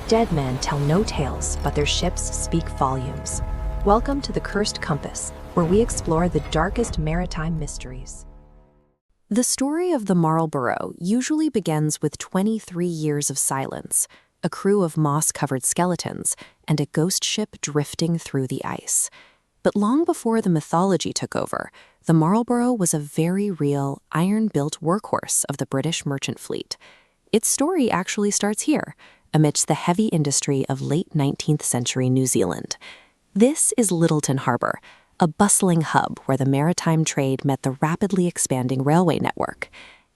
Dead men tell no tales, but their ships speak volumes. Welcome to the Cursed Compass, where we explore the darkest maritime mysteries. The story of the Marlborough usually begins with 23 years of silence, a crew of moss-covered skeletons, and a ghost ship drifting through the ice. But long before the mythology took over, the Marlborough was a very real, iron-built workhorse of the British merchant fleet. Its story actually starts here, amidst the heavy industry of late 19th century New Zealand. This is Lyttelton Harbour, a bustling hub where the maritime trade met the rapidly expanding railway network.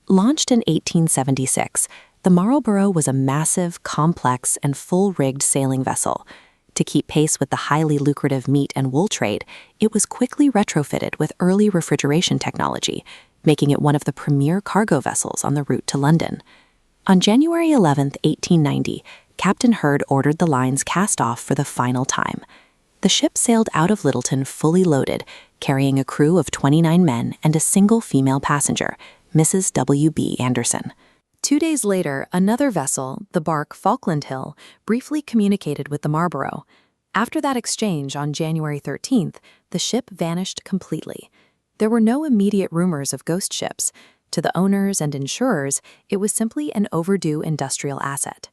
Launched in 1876, the Marlborough was a massive, complex, and full-rigged sailing vessel. To keep pace with the highly lucrative meat and wool trade, it was quickly retrofitted with early refrigeration technology, making it one of the premier cargo vessels on the route to London. On January 11, 1890, Captain Heard ordered the lines cast off for the final time. The ship sailed out of Lyttelton fully loaded, carrying a crew of 29 men and a single female passenger, Mrs. W.B. Anderson. 2 days later, another vessel, the bark Falkland Hill, briefly communicated with the Marlborough. After that exchange on January 13th, the ship vanished completely. There were no immediate rumors of ghost ships. To the owners and insurers, it was simply an overdue industrial asset.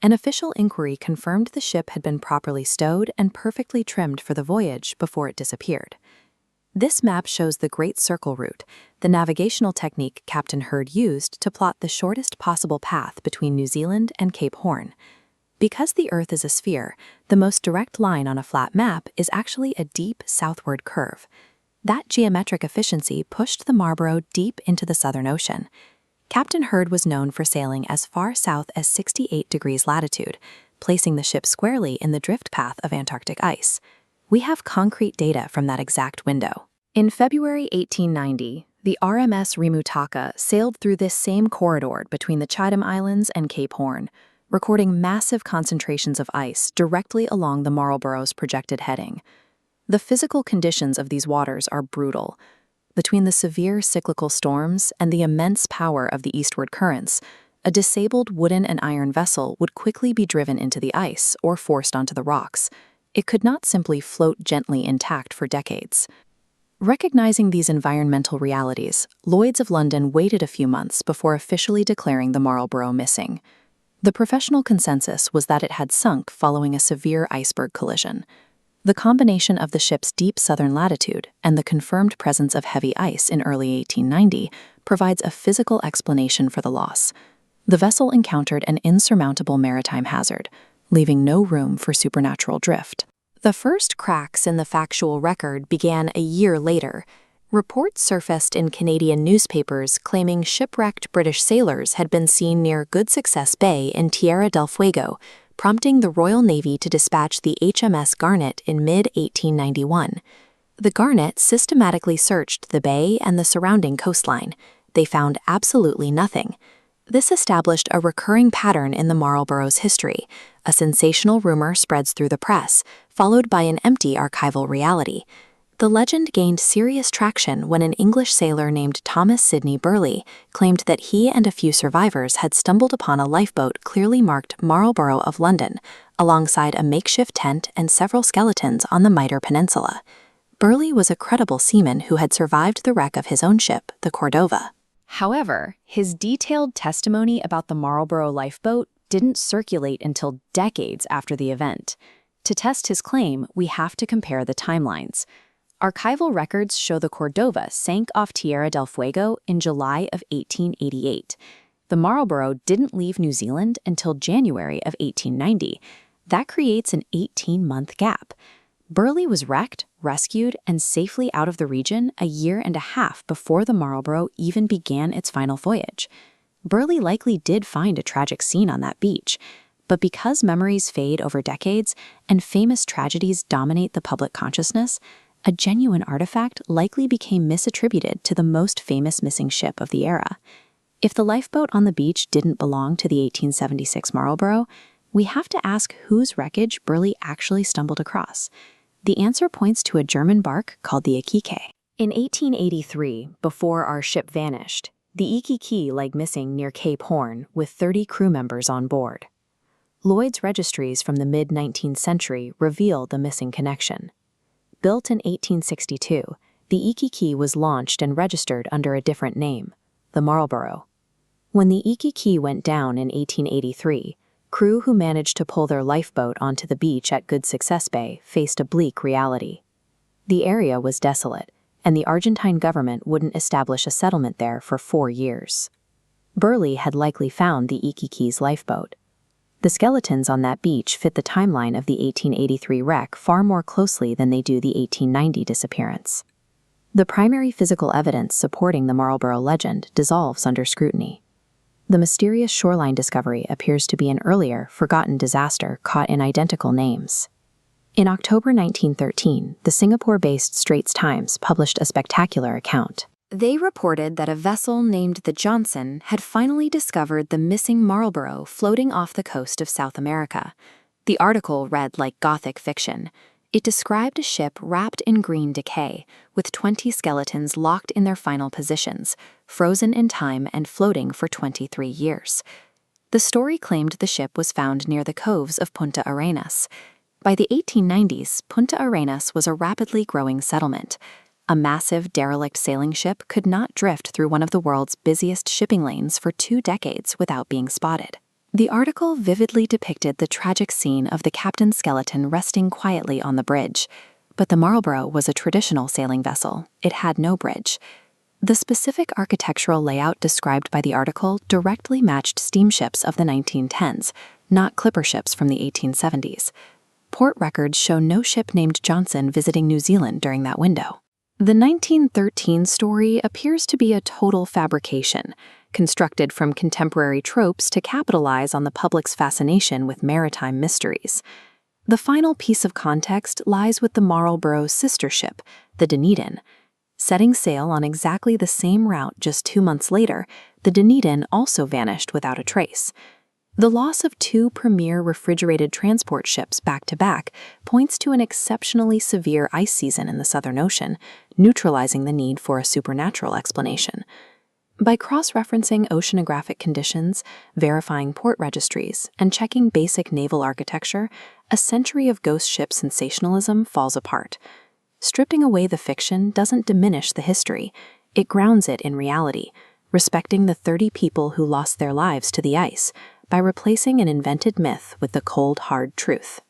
An official inquiry confirmed the ship had been properly stowed and perfectly trimmed for the voyage before it disappeared. This map shows the Great Circle route, the navigational technique Captain Heard used to plot the shortest possible path between New Zealand and Cape Horn. Because the Earth is a sphere, the most direct line on a flat map is actually a deep southward curve. That geometric efficiency pushed the Marlborough deep into the Southern Ocean. Captain Heard was known for sailing as far south as 68 degrees latitude, placing the ship squarely in the drift path of Antarctic ice. We have concrete data from that exact window. In February 1890, the RMS Rimutaka sailed through this same corridor between the Chatham Islands and Cape Horn, recording massive concentrations of ice directly along the Marlborough's projected heading. The physical conditions of these waters are brutal. Between the severe cyclical storms and the immense power of the eastward currents, a disabled wooden and iron vessel would quickly be driven into the ice or forced onto the rocks. It could not simply float gently intact for decades. Recognizing these environmental realities, Lloyd's of London waited a few months before officially declaring the Marlborough missing. The professional consensus was that it had sunk following a severe iceberg collision. The combination of the ship's deep southern latitude and the confirmed presence of heavy ice in early 1890 provides a physical explanation for the loss. The vessel encountered an insurmountable maritime hazard, leaving no room for supernatural drift. The first cracks in the factual record began a year later. Reports surfaced in Canadian newspapers claiming shipwrecked British sailors had been seen near Good Success Bay in Tierra del Fuego, prompting the Royal Navy to dispatch the HMS Garnet in mid-1891. The Garnet systematically searched the bay and the surrounding coastline. They found absolutely nothing. This established a recurring pattern in the Marlborough's history. A sensational rumor spreads through the press, followed by an empty archival reality. The legend gained serious traction when an English sailor named Thomas Sidney Burley claimed that he and a few survivors had stumbled upon a lifeboat clearly marked Marlborough of London, alongside a makeshift tent and several skeletons on the Mitre Peninsula. Burley was a credible seaman who had survived the wreck of his own ship, the Cordova. However, his detailed testimony about the Marlborough lifeboat didn't circulate until decades after the event. To test his claim, we have to compare the timelines. Archival records show the Cordova sank off Tierra del Fuego in July of 1888. The Marlborough didn't leave New Zealand until January of 1890. That creates an 18-month gap. Burley was wrecked, rescued, and safely out of the region a year and a half before the Marlborough even began its final voyage. Burley likely did find a tragic scene on that beach, but because memories fade over decades and famous tragedies dominate the public consciousness, a genuine artifact likely became misattributed to the most famous missing ship of the era. If the lifeboat on the beach didn't belong to the 1876 Marlborough, we have to ask whose wreckage Burley actually stumbled across. The answer points to a German bark called the Iquique. In 1883, before our ship vanished, the Iquique lay missing near Cape Horn with 30 crew members on board. Lloyd's registries from the mid-19th century reveal the missing connection. Built in 1862, the Iquique was launched and registered under a different name, the Marlborough. When the Iquique went down in 1883, crew who managed to pull their lifeboat onto the beach at Good Success Bay faced a bleak reality. The area was desolate, and the Argentine government wouldn't establish a settlement there for 4 years. Burley had likely found the Iquique's lifeboat. The skeletons on that beach fit the timeline of the 1883 wreck far more closely than they do the 1890 disappearance. The primary physical evidence supporting the Marlborough legend dissolves under scrutiny. The mysterious shoreline discovery appears to be an earlier, forgotten disaster caught in identical names. In October 1913, the Singapore-based Straits Times published a spectacular account. They reported that a vessel named the Johnson had finally discovered the missing Marlborough floating off the coast of South America. The article read like Gothic fiction. It described a ship wrapped in green decay, with 20 skeletons locked in their final positions, frozen in time and floating for 23 years. The story claimed the ship was found near the coves of Punta Arenas. By the 1890s, Punta Arenas was a rapidly growing settlement. A massive, derelict sailing ship could not drift through one of the world's busiest shipping lanes for 2 decades without being spotted. The article vividly depicted the tragic scene of the captain's skeleton resting quietly on the bridge. But the Marlborough was a traditional sailing vessel. It had no bridge. The specific architectural layout described by the article directly matched steamships of the 1910s, not clipper ships from the 1870s. Port records show no ship named Johnson visiting New Zealand during that window. The 1913 story appears to be a total fabrication, constructed from contemporary tropes to capitalize on the public's fascination with maritime mysteries. The final piece of context lies with the Marlborough's sister ship, the Dunedin. Setting sail on exactly the same route just 2 months later, the Dunedin also vanished without a trace. The loss of 2 premier refrigerated transport ships back-to-back points to an exceptionally severe ice season in the Southern Ocean, neutralizing the need for a supernatural explanation. By cross-referencing oceanographic conditions, verifying port registries, and checking basic naval architecture, a century of ghost ship sensationalism falls apart. Stripping away the fiction doesn't diminish the history, it grounds it in reality, respecting the 30 people who lost their lives to the ice, by replacing an invented myth with the cold, hard truth.